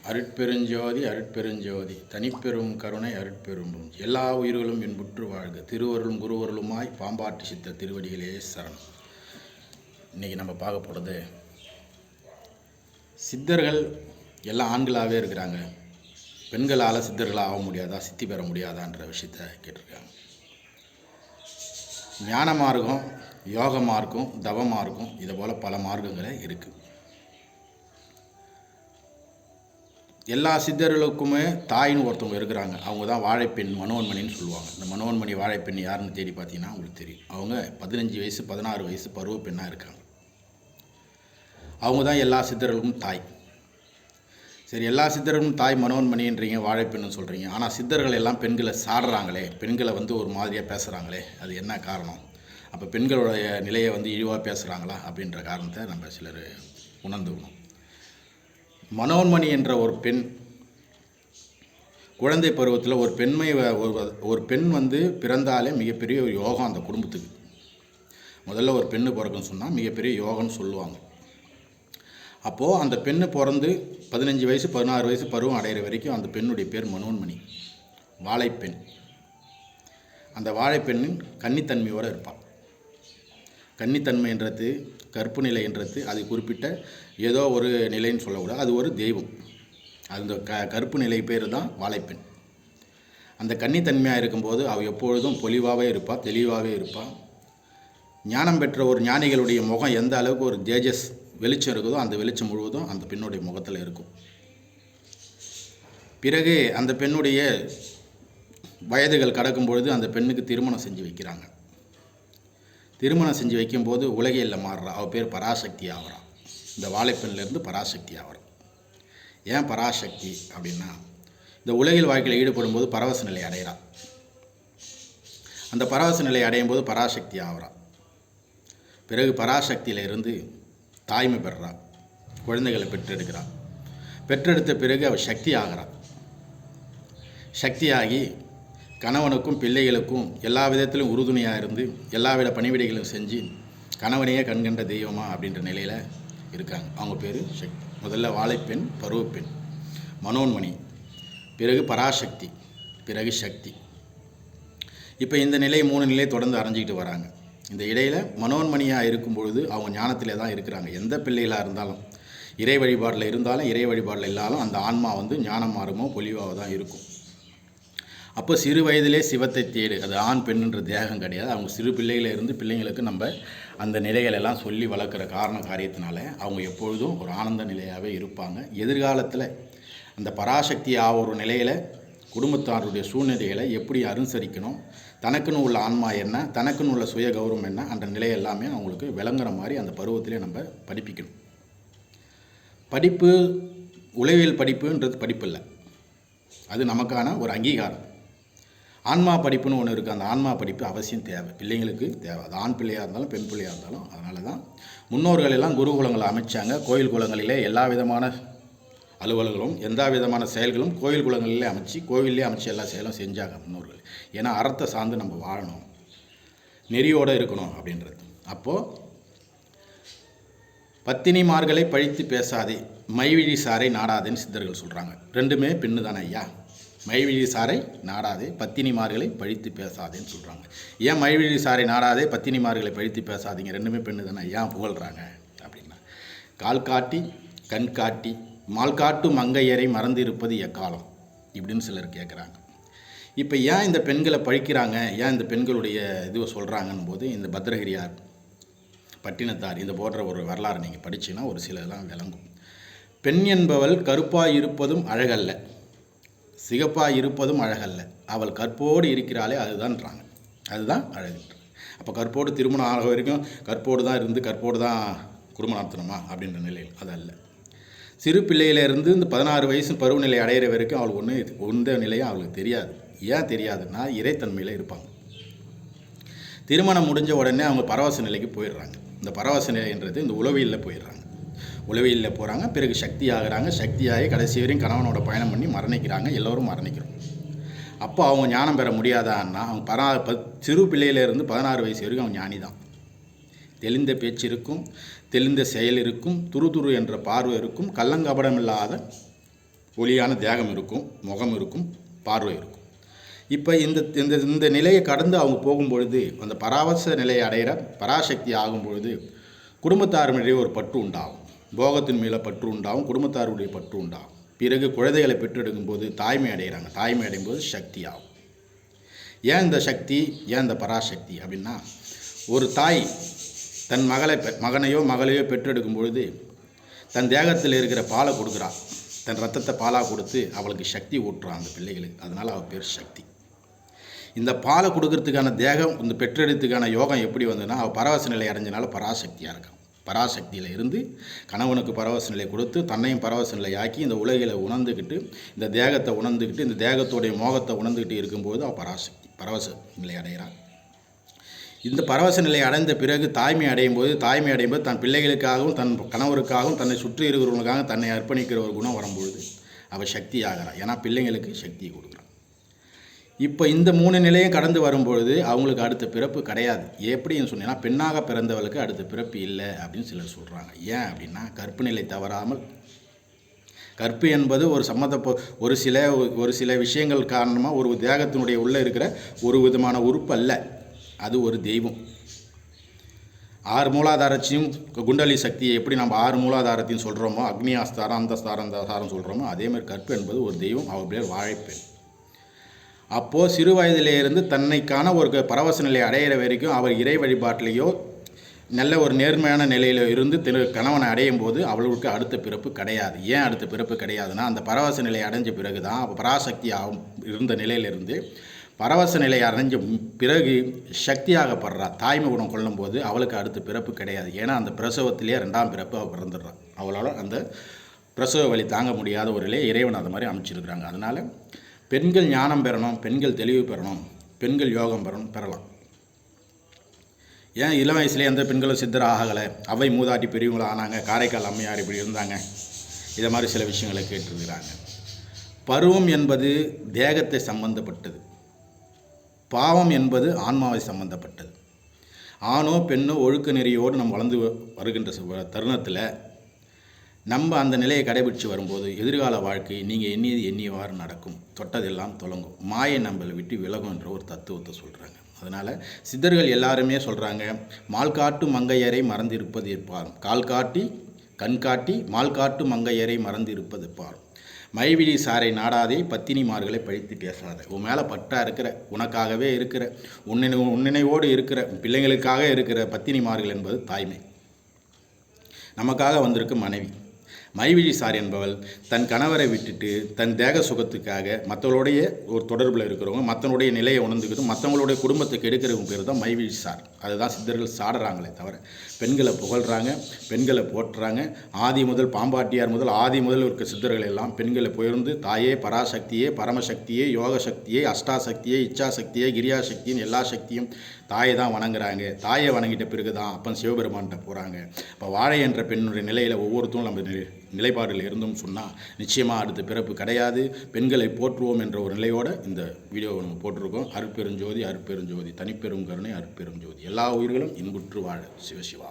அருட்பெருஞ்சோதி அருட்பெருஞ்சோதி தனிப்பெரும் கருணை அருட்பெரும் எல்லா உயிர்களும் இன்புற்று வாழ்க. திருவருளும் குருவருளுமாய் பாம்பாட்டி சித்த திருவடிகளே சரணம். இன்றைக்கி நம்ம பார்க்க போகிறது, சித்தர்கள் எல்லாம் ஆண்களாகவே இருக்கிறாங்க, பெண்களால் சித்தர்களாக ஆக முடியாதா, சித்தி பெற முடியாதான்ற விஷயத்தை கேட்டிருக்காங்க. ஞான மார்க்கம், யோக மார்க்கம், தவ மார்க்கம், இதை போல் பல மார்க்கங்களே இருக்குது. எல்லா சித்தர்களுக்குமே தாயின்னு ஒருத்தவங்க இருக்கிறாங்க. அவங்க தான் வாழைப்பெண் மனோன்மணின்னு சொல்லுவாங்க. இந்த மனோன்மணி வாழைப்பெண் யாருன்னு தேடி பார்த்தீங்கன்னா உங்களுக்கு தெரியும். அவங்க 15 வயசு 16 வயசு பருவ பெண்ணாக இருக்காங்க. அவங்க தான் எல்லா சித்தர்களுக்கும் தாய். சரி, எல்லா சித்தர்களுக்கும் தாய் மனோன்மணின்றீங்க, வாழைப்பெண்ணுன்னு சொல்கிறீங்க. ஆனால் சித்தர்கள் எல்லாம் பெண்களை சாடுறாங்களே, பெண்களை ஒரு மாதிரியாக பேசுகிறாங்களே, அது என்ன காரணம்? அப்போ பெண்களுடைய நிலையை இழிவாக பேசுகிறாங்களா அப்படின்ற காரணத்தை நம்ம சிலர் உணர்ந்துக்கணும். மனோன்மணி என்ற ஒரு பெண் குழந்தை பருவத்தில் ஒரு பெண் பிறந்தாலே மிகப்பெரிய ஒரு யோகம் அந்த குடும்பத்துக்கு. முதல்ல ஒரு பெண்ணு பிறக்குன்னு சொன்னால் மிகப்பெரிய யோகம்னு சொல்லுவாங்க. அப்போது அந்த பெண்ணு பிறந்து 15 வயசு 16 வயசு பருவம் அடைகிற வரைக்கும் அந்த பெண்ணுடைய பேர் மனோன்மணி, வாழைப்பெண். அந்த வாழைப்பெண்ணின் கன்னித்தன்மையோடு இருப்பாள். கன்னித்தன்மைன்றது, கற்பு நிலைன்றது அது குறிப்பிட்ட ஏதோ ஒரு நிலைன்னு சொல்லக்கூடாது, அது ஒரு தெய்வம். அந்த கற்பு நிலை பேர் தான் வாழைப்பெண். அந்த கன்னித்தன்மையாக இருக்கும்போது அவள் எப்பொழுதும் பொலிவாகவே இருப்பாள், தெளிவாகவே இருப்பாள். ஞானம் பெற்ற ஒரு ஞானிகளுடைய முகம் எந்த அளவுக்கு ஒரு தேஜஸ் வெளிச்சம் இருக்குதோ அந்த வெளிச்சம் முழுவதும் அந்த பெண்ணுடைய முகத்தில் இருக்கும். பிறகு அந்த பெண்ணுடைய வயதுகள் கடக்கும் பொழுது அந்த பெண்ணுக்கு திருமணம் செஞ்சு வைக்கிறாங்க. திருமணம் செஞ்சு வைக்கும்போது உலகில் மாறுறா. அவள் பேர் பராசக்தி ஆகிறான். இந்த வாழைப்பெண்ணிலேருந்து பராசக்தி ஆகிறான். ஏன் பராசக்தி அப்படின்னா, இந்த உலகில் வாழ்க்கையில் ஈடுபடும் போது பரவச நிலை அடைகிறான். அந்த பரவச நிலை அடையும் போது பராசக்தி ஆகிறான். பிறகு பராசக்தியிலிருந்து தாய்மை பெறுறான், குழந்தைகளை பெற்றெடுக்கிறான். பெற்றெடுத்த பிறகு அவள் சக்தி ஆகிறான். சக்தியாகி கணவனுக்கும் பிள்ளைகளுக்கும் எல்லா விதத்திலும் உறுதுணையாக இருந்து எல்லாவித பணிவிடைகளும் செஞ்சு கணவனையே கண்கண்ட தெய்வமா அப்படின்ற நிலையில் இருக்காங்க. அவங்க பேர் சக்தி. முதல்ல வாழைப்பெண், பருவப்பெண், மனோன்மணி, பிறகு பராசக்தி, பிறகு சக்தி. இப்போ இந்த நிலை 3 நிலை தொடர்ந்து அரைஞ்சிக்கிட்டு வராங்க. இந்த இடையில் மனோன்மணியாக இருக்கும் பொழுது அவங்க ஞானத்திலே தான் இருக்கிறாங்க. எந்த பிள்ளைகளாக இருந்தாலும், இறை வழிபாடில் இருந்தாலும் இறை வழிபாடில் இல்லாலும் அந்த ஆன்மா ஞானம் மாறுமோ பொலிவாக தான் இருக்கும். அப்போ சிறு வயதிலே சிவத்தை தேடு, அது ஆண் பெண்ணுன்ற தேகம் கிடையாது. அவங்க சிறு பிள்ளைகளிலிருந்து பிள்ளைங்களுக்கு நம்ம அந்த நிலைகளெல்லாம் சொல்லி வளர்க்குற காரியத்தினால அவங்க எப்பொழுதும் ஒரு ஆனந்த நிலையாகவே இருப்பாங்க. எதிர்காலத்தில் அந்த பராசக்தி ஒரு நிலையில் குடும்பத்தாருடைய சூழ்நிலைகளை எப்படி அனுசரிக்கணும், தனக்குன்னு உள்ள ஆன்மா என்ன, தனக்குன்னு உள்ள சுய கௌரவம் என்ன, அந்த நிலை எல்லாமே அவங்களுக்கு விளங்குற மாதிரி அந்த பருவத்திலே நம்ம படிப்பிக்கணும். படிப்பு உளவியல் படிப்புன்றது படிப்பு இல்லை, அது நமக்கான ஒரு அங்கீகாரம். ஆன்மா படிப்புன்னு ஒன்று இருக்குது. அந்த ஆன்மா படிப்பு அவசியம் தேவை, பிள்ளைங்களுக்கு தேவை. அது ஆண் பிள்ளையாக இருந்தாலும் பெண் பிள்ளையாக இருந்தாலும். அதனால தான் முன்னோர்கள் எல்லாம் குருகுலங்களை அமைச்சாங்க. கோயில் குலங்களிலே எல்லா விதமான அலுவல்களும் எந்த விதமான செயல்களும் கோயில் குலங்களிலே கோவிலே அமைச்சு எல்லா செயலும் செஞ்சாங்க முன்னோர்கள். ஏன்னா அறத்தை சார்ந்து நம்ம வாழணும், நெறியோடு இருக்கணும் அப்படின்றது. அப்போது பத்தினிமார்களை பழித்து பேசாதே, மைவிழி சாரை நாடாதேன்னு சித்தர்கள் சொல்கிறாங்க. ரெண்டுமே பெண்ணு தானே ஐயா. மைவிழி சாரை நாடாதே, பத்தினிமார்களை பழித்து பேசாதேன்னு சொல்கிறாங்க. ஏன் மைவிழி சாரை நாடாதே, பத்தினிமார்களை பழித்து பேசாதீங்க, ரெண்டுமே பெண்ணு தானே ஏன் புகழ்கிறாங்க அப்படின்னா, கால் காட்டி கண் காட்டி மால் காட்டு மங்கையரை மறந்து இருப்பது எக்காலம் இப்படின்னு சிலர் கேட்குறாங்க. இப்போ ஏன் இந்த பெண்களை பழிக்கிறாங்க, ஏன் இந்த பெண்களுடைய இதுவை சொல்கிறாங்கன்னு போது, இந்த பத்ரகிரியார், பட்டினத்தார், இந்த போன்ற ஒரு வரலாறு நீங்கள் படிச்சிங்கன்னா ஒரு சிலதெல்லாம் விளங்கும். பெண் என்பவள் கருப்பாக இருப்பதும் அழகல்ல, சிகப்பாக இருப்பதும் அழகல்ல, அவள் கற்போடு இருக்கிறாளே அதுதான்றாங்க, அதுதான் அழகுன்ற. அப்போ கற்போடு திருமணம் ஆக வரைக்கும் கற்போடு தான் இருந்து கற்போடு தான் குடும்பம் நடத்தணுமா அப்படின்ற நிலையில் அதல்ல. சிறு பிள்ளையிலேருந்து இந்த 16 வயசு பருவநிலை அடையிற வரைக்கும் அவளுக்கு ஒன்ற நிலையும் அவளுக்கு தெரியாது. ஏன் தெரியாதுன்னா இறைத்தன்மையில் இருப்பாங்க. திருமணம் முடிஞ்ச உடனே அவங்க பரவச நிலைக்கு போயிடுறாங்க. இந்த பரவச நிலைன்றது இந்த உளவியலில் போயிடுறாங்க. உளவியலில் போகிறாங்க, பிறகு சக்தி ஆகிறாங்க. சக்தியாகி கடைசி வரையும் கணவனோட பயணம் பண்ணி மரணிக்கிறாங்க. எல்லோரும் மரணிக்கிறோம். அப்போ அவங்க ஞானம் பெற முடியாதான்னா, அவங்க சிறு பிள்ளையிலேருந்து 16 வயசு வரைக்கும் அவங்க ஞானி தான். தெளிந்த பேச்சு இருக்கும், தெளிந்த செயல் இருக்கும், துரு துரு என்ற பார்வை இருக்கும், கள்ளங்கபடமில்லாத ஒளியான தேகம் இருக்கும், முகம் இருக்கும், பார்வை இருக்கும். இப்போ இந்த இந்த இந்த நிலையை கடந்து அவங்க போகும்பொழுது அந்த பராவச நிலையை அடைகிற பராசக்தி ஆகும்பொழுது குடும்பத்தாருடைய ஒரு பற்று உண்டாகும், போகத்தின் மேலே பற்று உண்டாகும், குடும்பத்தாருடைய பற்று உண்டாகும். பிறகு குழந்தைகளை பெற்றெடுக்கும் போது தாய்மை அடைகிறாங்க. தாய்மை அடையும் போது சக்தி ஆகும். ஏன் இந்த சக்தி, ஏன் இந்த பராசக்தி அப்படின்னா, ஒரு தாய் தன் மகனையோ மகளையோ பெற்றெடுக்கும் பொழுது தன் தேகத்தில் இருக்கிற பாலை கொடுக்குறான், தன் ரத்தத்தை பாலாக கொடுத்து அவளுக்கு சக்தி ஊட்டுறான் அந்த பிள்ளைகளுக்கு. அதனால் அவள் பேர் சக்தி. இந்த பாலை கொடுக்கறதுக்கான தேகம், இந்த பெற்றெடுத்துக்கான யோகம் எப்படி வந்ததுன்னா, அவள் பரவச நிலை அடைஞ்சனால பராசக்தியாக இருக்கான். பராசக்தியில் இருந்து கணவனுக்கு பரவச நிலை கொடுத்து தன்னையும் பரவச நிலை ஆக்கி இந்த உலகில் உணர்ந்துக்கிட்டு, இந்த தேகத்தை உணர்ந்துக்கிட்டு, இந்த தேகத்தோடைய மோகத்தை உணர்ந்துக்கிட்டு இருக்கும்போது அவள் பராசக்தி பரவச நிலை அடைகிறான். இந்த பரவச நிலை அடைந்த பிறகு தாய்மை அடையும் போது தன் பிள்ளைகளுக்காகவும் தன் கணவருக்காகவும் தன்னை சுற்றி இருக்கிறவங்களுக்காக தன்னை அர்ப்பணிக்கிற ஒரு குணம் வரும்பொழுது அவள் சக்தி ஆகிறாள். ஏன்னா பிள்ளைங்களுக்கு சக்தி கொடுக்குறான். இப்போ இந்த 3 நிலையும் கடந்து வரும்பொழுது அவங்களுக்கு அடுத்த பிறப்பு கிடையாது. எப்படின்னு சொன்னீங்கன்னா, பெண்ணாக பிறந்தவளுக்கு அடுத்த பிறப்பு இல்லை அப்படின்னு சிலர் சொல்கிறாங்க. ஏன் அப்படின்னா, கற்பு நிலை தவறாமல், கற்பு என்பது ஒரு சில விஷயங்கள் காரணமாக ஒரு தேகத்தினுடைய உள்ளே இருக்கிற ஒரு விதமான உறுப்பு அல்ல, அது ஒரு தெய்வம். 6 மூலாதாரத்தையும் குண்டலி சக்தியை எப்படி நம்ம 6 மூலாதாரத்தையும் சொல்கிறோமோ, அக்னி ஆஸ்தாரம், அந்த சொல்கிறோமோ, அதேமாதிரி கற்பு என்பது ஒரு தெய்வம். அவள் பேர் வாழைப்பெண். அப்போது சிறு வயதிலேருந்து தன்னைக்கான ஒரு பரவச நிலை அடையிற வரைக்கும் அவர் இறை வழிபாட்டிலேயோ நல்ல ஒரு நேர்மையான நிலையில் இருந்து கணவனை அடையும் போது அவளுக்கு அடுத்த பிறப்பு கிடையாது. ஏன் அடுத்த பிறப்பு கிடையாதுன்னா, அந்த பரவச நிலை அடைஞ்ச பிறகு தான் பராசக்தி இருந்த நிலையிலிருந்து பரவச நிலை அடைஞ்ச பிறகு சக்தியாகப்படுறா. தாய்மை குணம் கொள்ளும்போது அவளுக்கு அடுத்த பிறப்பு கிடையாது. ஏன்னா அந்த பிரசவத்திலே 2ஆம் பிறப்பு அவள் பிறந்துடுறான். அவளால் அந்த பிரசவ வலி தாங்க முடியாத ஒரு நிலையை இறைவன் அது மாதிரி அமைச்சிருக்கிறாங்க. அதனால் பெண்கள் ஞானம் பெறணும், பெண்கள் தெளிவு பெறணும், பெண்கள் யோகம் பெறலாம். ஏன் இளம் வயசுலேயே எந்த பெண்களும் சித்தர் ஆகலை, அவை மூதாட்டி பெரியவங்களும் ஆனாங்க, காரைக்கால் அம்மையார் இப்படி இருந்தாங்க, இதை மாதிரி சில விஷயங்களை கேட்டிருக்கிறாங்க. பருவம் என்பது தேகத்தை சம்பந்தப்பட்டது, பாவம் என்பது ஆன்மாவை சம்பந்தப்பட்டது. ஆணோ பெண்ணோ ஒழுக்க நெறியோடு நம்ம வளர்ந்து வருகின்ற தருணத்தில் நம்ம அந்த நிலையை கடைபிடிச்சு வரும்போது எதிர்கால வாழ்க்கை நீங்கள் எண்ணியவாறு நடக்கும், தொட்டதெல்லாம் தொடங்கும், மாயை நம்மளை விட்டு விலகுன்ற ஒரு தத்துவத்தை சொல்கிறாங்க. அதனால் சித்தர்கள் எல்லாருமே சொல்கிறாங்க, மால் காட்டு மங்கையரை மறந்திருப்பது எப்பாரும், கால் காட்டி கண் காட்டி மால் காட்டு மங்கையரை மறந்திருப்பது எப்பாரும், மைவிழி சாரை நாடாதே பத்தினிமார்களை பழித்து பேசாத. உன் மேலே பட்டா இருக்கிற, உனக்காகவே இருக்கிற, உன்னினைவோடு இருக்கிற, பிள்ளைங்களுக்காக இருக்கிற பத்தினிமார்கள் என்பது தாய்மை, நமக்காக வந்திருக்கு மனைவி. மைவிழி சார் என்பவள் தன் கணவரை விட்டுட்டு தன் தேக சுகத்துக்காக மற்றவங்களுடைய ஒரு தொடர்பில் இருக்கிறவங்க, மற்றவங்களுடைய நிலையை உணர்ந்துக்கிட்டு மற்றவங்களுடைய குடும்பத்தை கெடுக்கிறவங்க பேர் தான் மைவிழி சார். அதுதான் சித்தர்கள் சாடுறாங்களே தவிர பெண்களை புகழ்கிறாங்க, பெண்களை போட்டுறாங்க. ஆதி முதல் பாம்பாட்டியார் முதல் ஆதி முதல் இருக்க சித்தர்கள் எல்லாம் பெண்களை புகழ்ந்து தாயே பராசக்தியே பரமசக்தியே யோக சக்தியே அஷ்டாசக்தியே இச்சாசக்தியே கிரியாசக்தின்னு எல்லா சக்தியும் தாயை தான் வணங்குறாங்க. தாயை வணங்கிட்ட பிறகு தான் அப்பன் சிவபெருமான்கிட்ட போகிறாங்க. இப்போ வாழை என்ற பெண்ணுடைய நிலையில் ஒவ்வொருத்தரும் நம்ம நிலைப்பாடில் இருந்தோம் சொன்னால் நிச்சயமாக அடுத்த பிறப்பு கிடையாது. பெண்களை போற்றுவோம் என்ற ஒரு நிலையோடு இந்த வீடியோவை நம்ம போட்டிருக்கோம். அருட்பெருஞ்சோதி அருட்பெருஞ்சோதி, தனிப்பெரும் கருணை அருட்பெரும் ஜோதி, எல்லா உயிர்களும் இன்புற்று வாழ. சிவசிவா.